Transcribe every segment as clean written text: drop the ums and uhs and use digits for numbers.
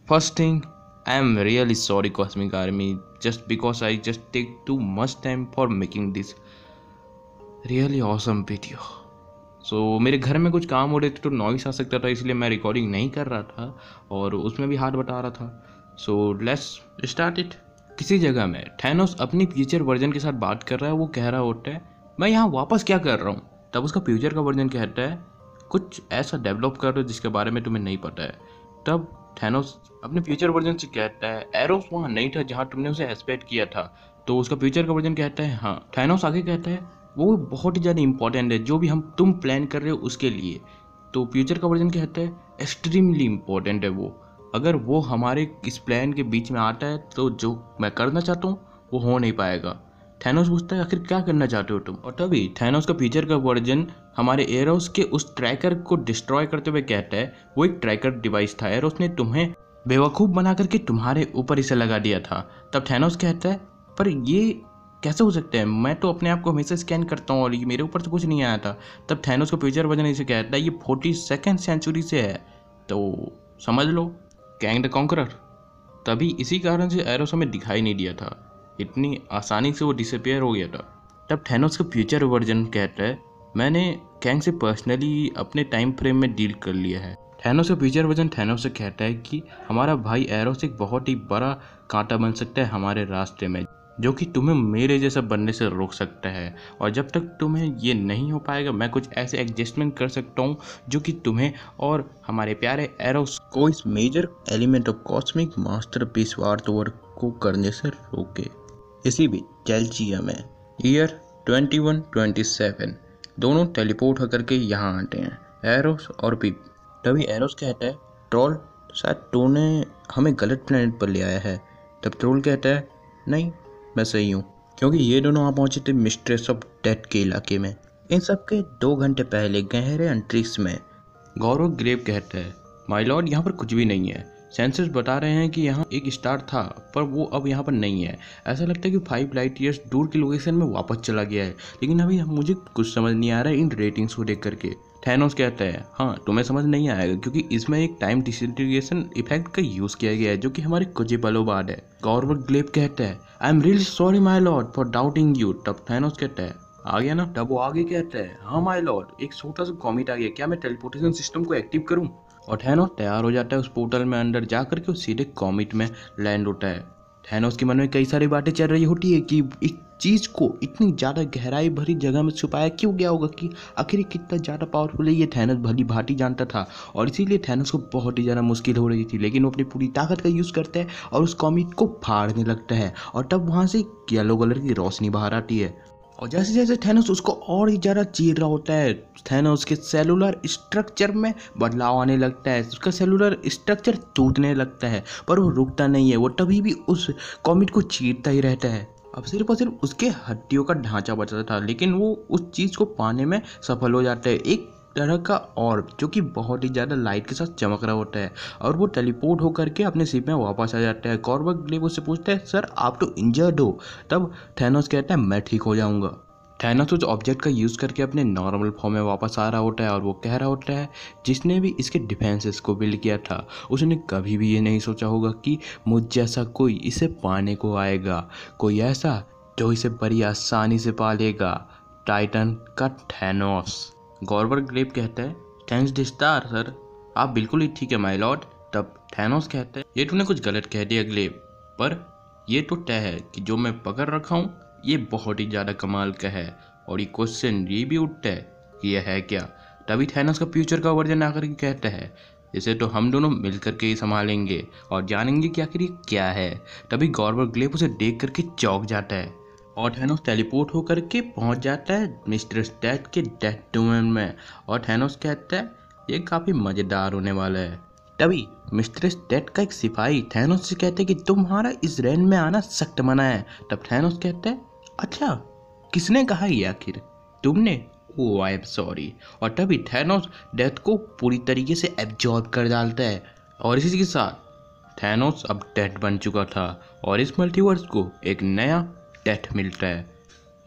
First thing, I am really sorry, Cosmic Army, just because I just take too much time for making this really awesome video. So मेरे घर में कुछ काम हो रहे थे तो नॉइस आ सकता था, इसलिए मैं रिकॉर्डिंग नहीं कर रहा था और उसमें भी हाथ बटा रहा था. So let's start it. किसी जगह में थैनोस अपनी फ्यूचर वर्जन के साथ बात कर रहा है. वो कह रहा होता है मैं यहाँ वापस क्या कर रहा हूँ. तब उसका फ्यूचर का वर्जन कहता है कुछ ऐसा डेवलप कर दो जिसके बारे में तुम्हें नहीं पता है. तब थैनोस अपने फ्यूचर वर्जन से कहता है एरोस वहाँ नहीं था जहाँ तुमने उसे एक्सपेक्ट किया था. तो उसका फ्यूचर का वर्जन कहता है हाँ. थैनोस आगे कहता है वो बहुत ही ज़्यादा इंपॉर्टेंट है जो भी तुम प्लान कर रहे हो उसके लिए. तो फ्यूचर का वर्जन कहता है एक्सट्रीमली इम्पोर्टेंट है वो. अगर वो हमारे इस प्लान के बीच में आता है तो जो मैं करना चाहता हूँ वो हो नहीं पाएगा. थैनोस पूछता है आखिर क्या करना चाहते हो तुम. और तभी थैनोस का फ्यूचर का वर्जन हमारे एरोस के उस ट्रैकर को डिस्ट्रॉय करते हुए कहता है वो एक ट्रैकर डिवाइस था. एरोस ने तुम्हें बेवकूफ़ बना करके तुम्हारे ऊपर इसे लगा दिया था. तब थैनोस कहता है पर ये कैसे हो सकता है, मैं तो अपने आप को हमेशा स्कैन करता हूँ और ये मेरे ऊपर तो कुछ नहीं आया था. तब थैनोस का फ्यूचर वर्जन इसे कहता है ये 42nd सेंचुरी से है तो समझ लो कैंग द कॉन्करर. तभी इसी कारण से एरोस हमें दिखाई नहीं दिया था, इतनी आसानी से वो डिसअपियर हो गया था. तब थैनोस का फ्यूचर वर्जन कहता है मैंने कैंग से पर्सनली अपने टाइम फ्रेम में डील कर लिया है. थैनोस का फ्यूचर वर्जन थैनोस से कहता है कि हमारा भाई एरोस एक बहुत ही बड़ा कांटा बन सकता है हमारे रास्ते में जो कि तुम्हें मेरे जैसा बनने से रोक सकता है. और जब तक तुम्हें ये नहीं हो पाएगा मैं कुछ ऐसे एडजस्टमेंट कर सकता हूँ जो कि तुम्हें और हमारे प्यारे एरोस को इस major element of cosmic masterpiece वार को करने से रोके. इसी बीच चेल्चिया में ईयर 2127 दोनों टेलीपोर्ट होकर के यहाँ आते हैं, एरोस और पीप. तभी एरोस कहता है ट्रोल शायद तूने हमें गलत प्लेनेट पर ले आया है. तब ट्रोल कहता है नहीं मैं सही हूँ क्योंकि ये दोनों वहाँ पहुँचे थे मिस्ट्रेस ऑफ डेथ के इलाके में. इन सब के 2 घंटे पहले गहरे अंतरिक्ष में. गौरव ग्रेव कहता है माय लॉर्ड यहाँ पर कुछ भी नहीं है. सेंसर्स बता रहे हैं कि यहाँ एक स्टार था पर वो अब यहाँ पर नहीं है. ऐसा लगता है कि 5 लाइट ईयर्स दूर की लोकेशन में वापस चला गया है, लेकिन अभी मुझे कुछ समझ नहीं आ रहा है इन रेटिंग्स को देख करके. थैनोस कहता है हाँ तुम्हें समझ नहीं आएगा क्योंकि इसमें एक टाइम डिसइंटीग्रेशन इफेक्ट का यूज किया गया है जो कि हमारे कुछ ही पलों बाद है. गॉर्वर्ड ग्लेब कहता है I am really sorry my Lord for doubting you. तब थैनोस कहता है आ गया ना. तब वो आगे कहता है हाँ माय लॉर्ड एक छोटा सा कॉमेट आ गया, क्या मैं टेलीपोर्टेशन सिस्टम को एक्टिव करूँ. और थैनोस तैयार हो जाता है उस पोर्टल में अंदर जा करके वो सीधे कॉमेट में लैंड होता है. थैनोस के मन में कई सारी बातें चल रही होती है कि एक चीज़ को इतनी ज़्यादा गहराई भरी जगह में छुपाया क्यों गया होगा कि आखिर ये कितना ज़्यादा पावरफुल है ये थैनोस भली भांति जानता था. और इसीलिए थैनोस को बहुत ही ज़्यादा मुश्किल हो रही थी, लेकिन वो अपनी पूरी ताकत का यूज़ करता है और उस कॉमेट को फाड़ने लगता है. और तब वहाँ से येलो कलर की रोशनी बाहर आती है और जैसे जैसे थैनोस उसको और ही ज़्यादा चीर रहा होता है थैनोस के सेलुलर स्ट्रक्चर में बदलाव आने लगता है. उसका सेलुलर स्ट्रक्चर टूटने लगता है पर वो रुकता नहीं है, वो तभी भी उस कॉमेट को चीरता ही रहता है. अब सिर्फ और सिर्फ उसके हड्डियों का ढांचा बचा था, लेकिन वो उस चीज़ को पाने में सफल हो जाता है. एक तरह का ऑर्ब जो कि बहुत ही ज़्यादा लाइट के साथ चमक रहा होता है और वो टेलीपोर्ट होकर के अपने शिप में वापस आ जाता है. गॉर्वर्ड ग्लेव उससे पूछता है सर आप तो इंजर्ड हो. तब थैनोस कहता है मैं ठीक हो जाऊंगा. थैनोस उस ऑब्जेक्ट का यूज़ करके अपने नॉर्मल फॉर्म में वापस आ रहा होता है और वो कह रहा होता है जिसने भी इसके डिफेंसेस को बिल्ड किया था उसने कभी भी ये नहीं सोचा होगा कि मुझ जैसा कोई इसे पाने को आएगा, कोई ऐसा जो इसे बड़ी आसानी से पालेगा, टाइटन का थैनोस. गॉर्वर्ड ग्लेव कहता है थैंक्स द स्टार सर, आप बिल्कुल ही ठीक है माय लॉर्ड. तब थैनोस कहता है ये तूने कुछ गलत कह दिया ग्लेव, पर ये तो तय है कि जो मैं पकड़ रखा हूँ ये बहुत ही ज़्यादा कमाल का है. और ये क्वेश्चन ये भी उठता है कि यह है क्या. तभी थैनोस का फ्यूचर का वर्जन आकर के कहता है इसे तो हम दोनों मिल करके ही संभालेंगे और जानेंगे कि आखिर ये क्या है. तभी गॉर्वर्ड ग्लेव उसे देख करके चौंक जाता है और थैनोस टेलीपोर्ट होकर के पहुंच जाता है मिस्टर डेथ के डेथ डोमेन में. और थैनोस कहता है ये काफ़ी मज़ेदार होने वाला है. तभी मिस्ट्रेस डेथ का एक सिपाही थैनोस से कहते हैं कि तुम्हारा इस रेंज में आना सख्त मना है. तब थैनोस कहते हैं अच्छा किसने कहा ये आखिर, तुमने. ओ आई एम सॉरी. और तभी थैनोस डेथ को पूरी तरीके से एब्जॉर्ब कर डालता है और इसी के साथ थैनोस अब डेथ बन चुका था और इस मल्टीवर्स को एक नया डेथ मिलता है.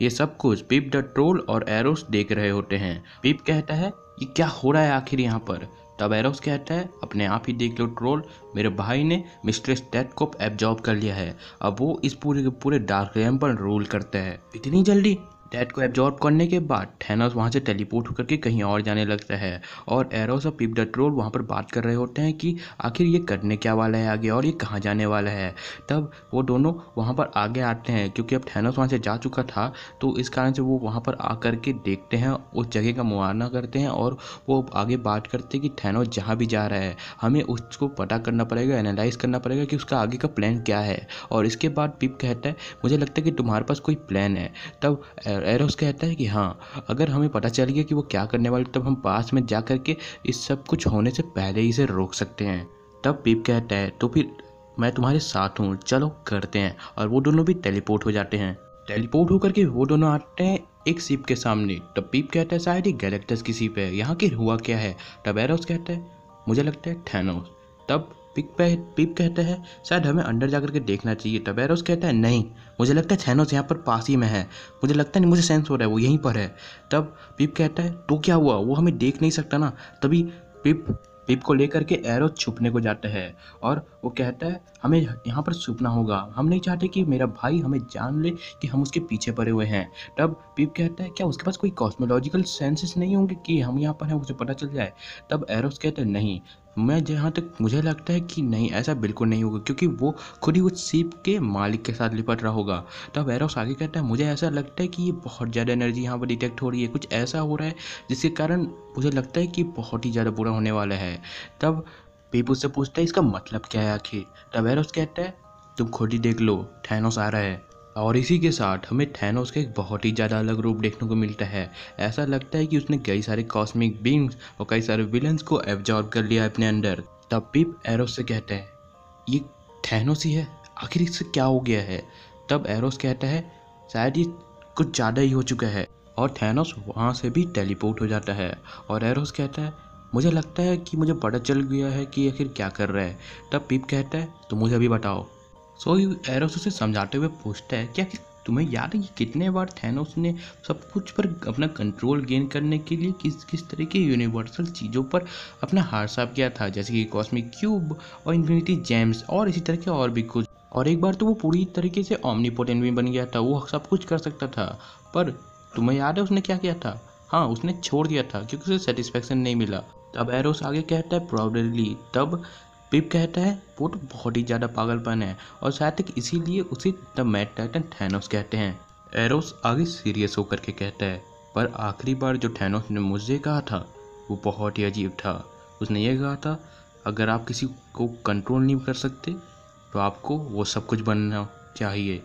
ये सब कुछ पीप द ट्रोल और एरोस देख रहे होते हैं. पीप कहता है ये क्या हो रहा है आखिर यहाँ पर. तब एरोस कहता है अपने आप ही देख लो ट्रोल, मेरे भाई ने मिस्ट्रेस डेथ को एब्जॉर्ब कर लिया है, अब वो इस पूरे के पूरे डार्क रेम पर रूल करते हैं। इतनी जल्दी? डेथ को एब्जॉर्ब करने के बाद थैनोस वहाँ से टेलीपोर्ट होकर के कहीं और जाने लगता है और एरोस और पीप द ट्रोल वहाँ पर बात कर रहे होते हैं कि आखिर ये करने क्या वाला है आगे और ये कहाँ जाने वाला है। तब वो दोनों वहाँ पर आगे आते हैं क्योंकि अब थैनोस वहाँ से जा चुका था, तो इस कारण से वो वहाँ पर आकर के देखते हैं, उस जगह का मुआयना करते हैं और वो आगे बात करते हैं कि थैनोस जहाँ भी जा रहा है हमें उसको पता करना पड़ेगा, एनालाइज करना पड़ेगा कि उसका आगे का प्लान क्या है। और इसके बाद पीप कहता है मुझे लगता है कि तुम्हारे पास कोई प्लान है। तब एरोस कहता है कि हाँ, अगर हमें पता चल गया कि वो क्या करने वाले तब हम पास में जा करके इस सब कुछ होने से पहले ही इसे रोक सकते हैं। तब पीप कहता है तो फिर मैं तुम्हारे साथ हूँ, चलो करते हैं। और वो दोनों भी टेलीपोर्ट हो जाते हैं। टेलीपोर्ट होकर के वो दोनों आते हैं एक शिप के सामने। तब पीप कहता है शायद ये गैलेक्टस की शिप है, यहाँ की हुआ क्या है। तब एरोस कहता है मुझे लगता है थैनोस। तब पीप कहता है शायद हमें अंदर जाकर के देखना चाहिए। तब एरोस कहता है नहीं, मुझे लगता है थैनोस यहाँ पर पास ही में है, मुझे लगता नहीं, मुझे सेंस हो रहा है वो यहीं पर है। तब पीप कहता है तो क्या हुआ, वो हमें देख नहीं सकता ना। तभी पीप को लेकर के एरोस छुपने को जाता है और वो कहता है हमें यहाँ पर छुपना होगा, हम नहीं चाहते कि मेरा भाई हमें जान ले कि हम उसके पीछे पड़े हुए हैं। तब पीप कहता है क्या उसके पास कोई कॉस्मोलॉजिकल सेंसेस नहीं होंगे कि हम यहाँ पर हैं उसे पता चल जाए। तब एरोस कहता है नहीं, मैं जहाँ तक मुझे लगता है कि नहीं, ऐसा बिल्कुल नहीं होगा क्योंकि वो खुद ही उस शिप के मालिक के साथ लिपट रहा होगा। तब एरोस आगे कहता है मुझे ऐसा लगता है कि ये बहुत ज़्यादा एनर्जी यहाँ पर डिटेक्ट हो रही है, कुछ ऐसा हो रहा है जिसके कारण मुझे लगता है कि बहुत ही ज़्यादा बुरा होने वाला है। तब पीप उससे पूछता है इसका मतलब क्या है आखिर। तब एरोस कहता है तुम खुद ही देख लो, थैनोस आ रहा है। और इसी के साथ हमें थैनोस का एक बहुत ही ज़्यादा अलग रूप देखने को मिलता है। ऐसा लगता है कि उसने कई सारे कॉस्मिक बींग्स और कई सारे विलन्स को एब्जॉर्ब कर लिया अपने अंदर। तब पीप एरोस से कहता है ये थैनोस ही है, आखिर इससे क्या हो गया है। तब एरोस कहता है शायद ये कुछ ज़्यादा ही हो चुका है और थैनोस वहाँ से भी टेलीपोर्ट हो जाता है। और एरोस कहता है मुझे लगता है कि मुझे पता चल गया है कि आखिर क्या कर रहा है। तब पीप कहता है तो मुझे अभी बताओ। सो एरोस उसे समझाते हुए पूछता है क्या तुम्हें याद है कि कितने बार थैनोस ने सब कुछ पर अपना कंट्रोल गेन करने के लिए किस किस तरह की यूनिवर्सल चीज़ों पर अपना हाथ साफ किया था, जैसे कि कॉस्मिक क्यूब और इन्फिनिटी जेम्स और इसी तरह के और भी कुछ। और एक बार तो वो पूरी तरीके से ओमनीपोटेंट भी बन गया था, वो सब कुछ कर सकता था। पर तुम्हें याद है उसने क्या किया था? हाँ, उसने छोड़ दिया था क्योंकि उसे सेटिस्फेक्शन नहीं मिला। तब एरोस आगे कहता है प्रॉबेबली। तब पिप कहता है वो तो बहुत ही ज़्यादा पागलपन है और शायद तक इसीलिए उसे द मैड टाइटन थैनोस कहते हैं। एरोस आगे सीरियस होकर के कहता है पर आखिरी बार जो थैनोस ने मुझे कहा था वो बहुत ही अजीब था। उसने ये कहा था अगर आप किसी को कंट्रोल नहीं कर सकते तो आपको वो सब कुछ बनना चाहिए।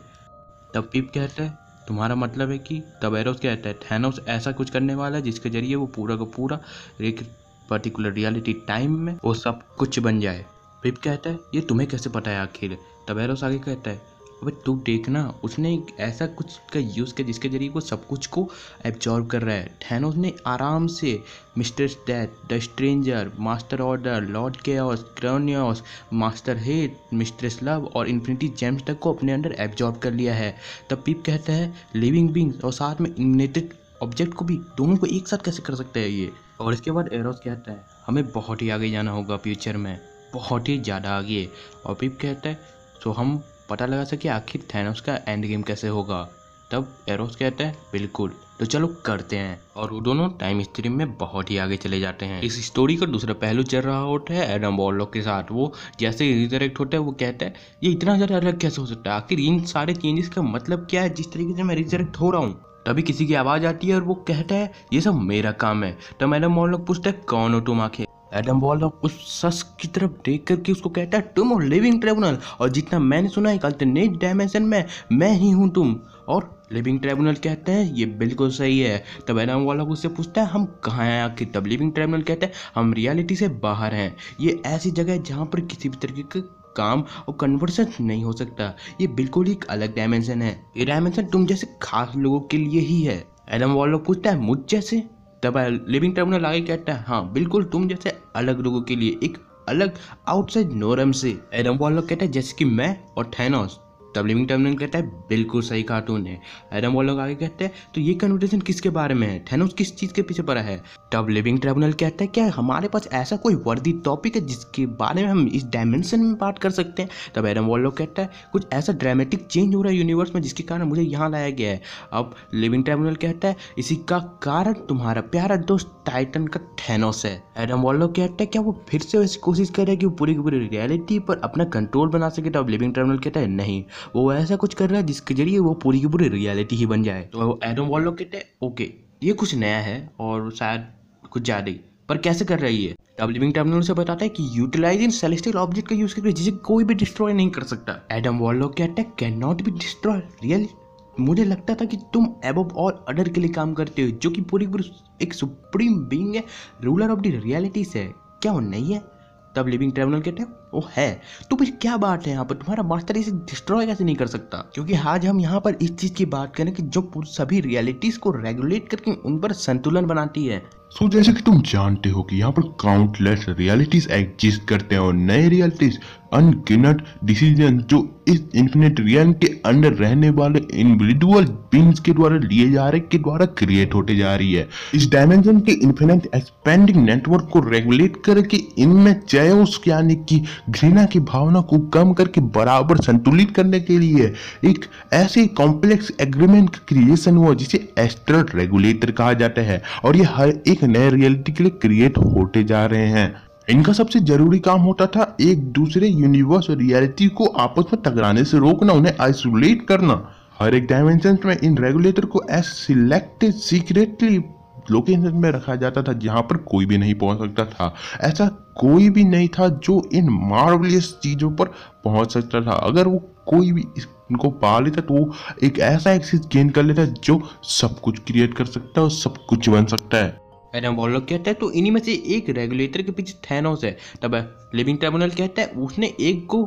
तब पिप कहता है तुम्हारा मतलब है कि। तब एरोस कहता है थैनोस ऐसा कुछ करने वाला है जिसके जरिए वो पूरा का पूरा एक पर्टिकुलर रियलिटी टाइम में वो सब कुछ बन जाए। पिप कहता है ये तुम्हें कैसे पता है आखिर। तब एरोस आगे कहता है अबे तू देखना, उसने एक ऐसा कुछ का यूज़ किया जिसके जरिए वो सब कुछ को एब्जॉर्ब कर रहा है। थैनोस ने आराम से Mister Death, the Stranger, Master Order, Lord Chaos, Chronius, Master Hate, Mistress Love और इन्फिनिटी जेम्स तक को अपने अंदर एब्जॉर्ब कर लिया है। तब पिप कहता है लिविंग बींग्स और साथ में इलिमिनेटेड ऑब्जेक्ट को भी, दोनों को एक साथ कैसे कर सकता है ये। और इसके बाद एरोस कहता है हमें बहुत ही आगे जाना होगा फ्यूचर में, बहुत ही ज़्यादा आगे। और पिप कहता है सो हम पता लगा सके आखिर थैनोस का एंड गेम कैसे होगा। तब एरोस कहता है बिल्कुल, तो चलो करते हैं। और वो दोनों टाइम स्ट्रीम में बहुत ही आगे चले जाते हैं। इस स्टोरी का दूसरा पहलू चल रहा होता है एडम वॉरलॉक के साथ। वो जैसे ही रिजरेक्ट होता है वो कहता है ये इतना ज़्यादा अलग कैसे हो सकता है, आखिर इन सारे चेंजेस का मतलब क्या है जिस तरीके से मैं रिजरेक्ट हो रहा हूँ। तभी किसी की आवाज़ आती है और वो कहता है ये सब मेरा काम है। तब एडम वॉरलॉक पूछता है कौन हो तुम आखिर। एडम वॉरलॉक उस शख्स की तरफ देख करके उसको कहता है तुम हो लिविंग ट्रिब्यूनल, और जितना मैंने सुना है अल्टरनेट डायमेंशन में मैं ही हूँ तुम। और लिविंग ट्रिब्यूनल कहते हैं ये बिल्कुल सही है। तब एडम वॉरलॉक उससे पूछता है हम कहाँ हैं आखिर। तब लिविंग ट्रिब्यूनल कहते हैं हम रियलिटी से बाहर हैं, ये ऐसी जगह है जहाँ पर किसी भी तरीके का काम और कन्वर्सन नहीं हो सकता, ये बिल्कुल एक अलग डायमेंशन है, ये डायमेंशन तुम जैसे खास लोगों के लिए ही है। एडम वॉरलॉक पूछता है मुझ जैसे। तब लिविंग ट्रिब्यूनल आगे कहता है हाँ बिल्कुल तुम जैसे अलग लोगों के लिए, एक अलग आउटसाइड नॉर्म से। एडम वॉरलॉक कहता है जैसे कि मैं और थैनोस तब लिविंग टर्मिनल कहता है बिल्कुल सही कहा तूने। एडम वॉरलॉक आगे कहते हैं तो ये कन्वर्सेशन किसके बारे में है, थैनोस किस चीज के पीछे पड़ा है। तब लिविंग टर्मिनल कहता है क्या हमारे पास ऐसा कोई वर्दी टॉपिक है जिसके बारे में हम इस डायमेंशन में बात कर सकते हैं। तब एडम वॉरलॉक कहता है कुछ ऐसा ड्रामेटिक चेंज हो रहा है यूनिवर्स में जिसके कारण मुझे यहाँ लाया गया है। अब लिविंग टर्मिनल कहता है इसी का कारण तुम्हारा प्यारा दोस्त टाइटन का थैनोस है। एडम वॉरलॉक कहता है क्या वो फिर से वैसी कोशिश कर रहा है कि वो पूरी की पूरी रियलिटी पर अपना कंट्रोल बना सके। तब लिविंग टर्मिनल कहता है नहीं, वो ऐसा कुछ कर रहा है जिसके जरिए वो पूरी की पूरी रियलिटी ही बन जाए। तो एडम वॉरलॉक कहते हैं ओके ये कुछ नया है और शायद कुछ ज्यादा ही, पर कैसे कर रही है। तब लिविंग टर्मिनल से बताता है कि यूटिलाइजिंग सेलेस्टियल ऑब्जेक्ट का यूज करके जिसे कोई भी डिस्ट्रॉय नहीं कर सकता। एडम वॉरलॉक कहता है can not be destroy really, मुझे लगता था कि तुम एबव ऑल अदर के लिए काम करते हो जो कि पूरी पूरी एक सुप्रीम बीइंग है, रूलर ऑफ द रियलिटीज है, क्या वो नहीं है। तब लिविंग टर्मिनल कहते हैं वो है, तो फिर क्या बात है यहाँ पर, तुम्हारा मास्टर इसे डिस्ट्रॉय कैसे नहीं कर सकता। क्योंकि आज हम यहाँ पर इस चीज की बात करें कि जो सभी रियलिटीज को रेगुलेट करके उन पर संतुलन बनाती है। सो जैसे कि तुम जानते हो कि यहाँ पर काउंटलेस रियलिटीज एग्जिस्ट करते हैं और नए रियलिटीज अनगिनत डिसीजन जो इस इन्फिनिट रियल्म के अंदर रहने वाले इंडिविजुअल बीइंग्स के द्वारा लिए जा रहे के द्वारा क्रिएट होते जा रही है। इस डायमेंशन के इन्फिनिट एक्सपेंडिंग नेटवर्क को रेगुलेट करके इनमें चेओस यानी कि घृणा की भावना को कम करके बराबर संतुलित करने के लिए एक ऐसे कॉम्प्लेक्स एग्रीमेंट का क्रिएशन हुआ जिसे एस्ट्रल रेगुलेटर कहा जाता है और ये हर एक नए रियलिटी के लिए क्रिएट होते जा रहे हैं। इनका सबसे जरूरी काम होता था एक दूसरे यूनिवर्स और रियलिटी को आपस में टकराने से रोकना, उन्हें आइसोलेट करना। हर एक डायमेंशन में इन रेगुलेटर को सिलेक्टेड सीक्रेटली लोकेशन में रखा जाता था जहां पर कोई भी नहीं पहुंच सकता था। ऐसा कोई भी नहीं था जो इन मार्वलियस चीजों पर पहुंच सकता था। अगर वो कोई भी इनको पा लेता तो वो एक ऐसा एक्सेस गेन कर लेता जो सब कुछ क्रिएट कर सकता है और सब कुछ बन सकता है। एडम वॉरलॉक कहता है तो इन्हीं में से एक रेगुलेटर के पीछे थैनोस है। तब लिविंग टर्मिनल कहता है उसने एक को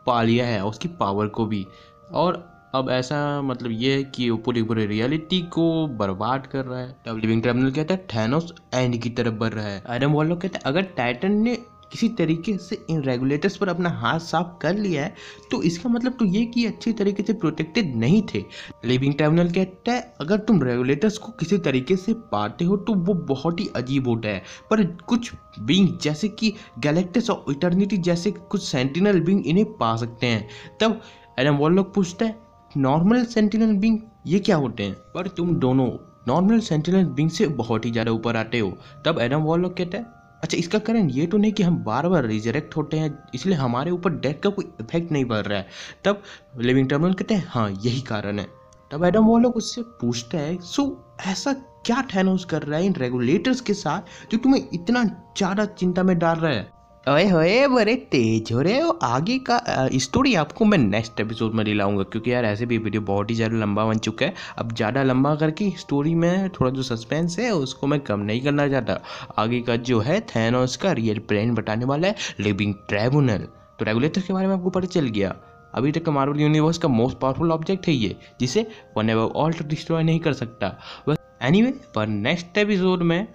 पा लिया है, उसकी पावर को भी, और अब ऐसा मतलब ये है कि वो पूरी पूरी रियलिटी को बर्बाद कर रहा है। तब लिविंग टर्मिनल कहता है थैनोस एंड की तरफ बढ़ रहा है। एडम वॉरलॉक कहता है अगर टाइटन ने किसी तरीके से इन रेगुलेटर्स पर अपना हाथ साफ कर लिया है तो इसका मतलब तो ये कि अच्छी तरीके से प्रोटेक्टेड नहीं थे। लिविंग टर्मिनल कहता है अगर तुम रेगुलेटर्स को किसी तरीके से पाते हो तो वो बहुत ही अजीब होता है, पर कुछ बीइंग जैसे कि गैलेक्टस और इटर्निटी जैसे कुछ सेंटिनल बीइंग इन्हें पा सकते हैं। तब एडम वॉरलॉक पूछता है नॉर्मल सेंटिनल बीइंग ये क्या होते हैं, पर तुम दोनों नॉर्मल सेंटिनल बीइंग से बहुत ही ज़्यादा ऊपर आते हो। तब एडम वॉरलॉक कहता है अच्छा इसका कारण ये तो नहीं कि हम बार बार रिजरेक्ट होते हैं इसलिए हमारे ऊपर डेथ का कोई इफेक्ट नहीं पड़ रहा है। तब लिविंग टर्मिनल कहते हैं हाँ यही कारण है। तब एडम वॉरलॉक उससे पूछता है सो ऐसा क्या थैनोस कर रहा है इन रेगुलेटर्स के साथ जो तुम्हें इतना ज़्यादा चिंता में डाल रहा है। ओए होए बड़े तेज हो रहे हो, आगे का स्टोरी आपको मैं नेक्स्ट एपिसोड में दिलाऊंगा क्योंकि यार ऐसे भी वीडियो बहुत ही ज़्यादा लंबा बन चुका है। अब ज़्यादा लंबा करके स्टोरी में थोड़ा जो सस्पेंस है उसको मैं कम नहीं करना चाहता। आगे का जो है थैनोस का रियल प्लान बताने वाला है लिविंग ट्राइब्यूनल। तो रेगुलेटर के बारे में आपको पता चल गया। अभी तक का मार्वल यूनिवर्स का मोस्ट पावरफुल ऑब्जेक्ट है ये जिसे वन एवर ऑल डिस्ट्रॉय नहीं कर सकता। बस एनीवे पर नेक्स्ट एपिसोड में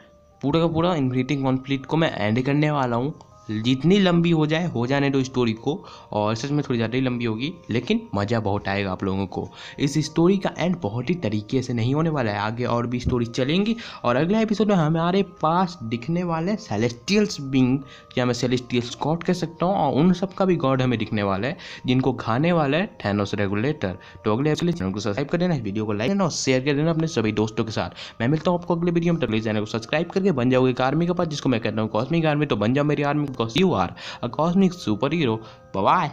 पूरा का पूरा इन्फिनिटी कॉन्फ्लिक्ट को मैं एंड करने वाला हूँ। जितनी लंबी हो जाए हो जाने दो स्टोरी को, और सच में थोड़ी ज़्यादा ही लंबी होगी लेकिन मज़ा बहुत आएगा आप लोगों को। इस स्टोरी का एंड बहुत ही तरीके से नहीं होने वाला है, आगे और भी स्टोरी चलेंगी और अगले एपिसोड में हमारे पास दिखने वाले सेलेस्टियल्स बीइंग या मैं सेलेस्टियल्स गॉड कह सकता हूँ, और उन सब का भी गॉड हमें दिखने वाला है जिनको खाने वाला है थैनोस रेगुलेटर। तो अगले एपिसोड चैनल को सब्सक्राइब कर देना, वीडियो को लाइक करना और शेयर कर देना अपने सभी दोस्तों के साथ। मैं मिलता हूँ आपको अगले वीडियो में, तब चैनल को सब्सक्राइब करके बन जाओगे एक आर्मी के पास जिसको मैं कहता हूँ कॉस्मिक आर्मी। तो बन जाओ मेरी army because you are a cosmic super hero. Bye.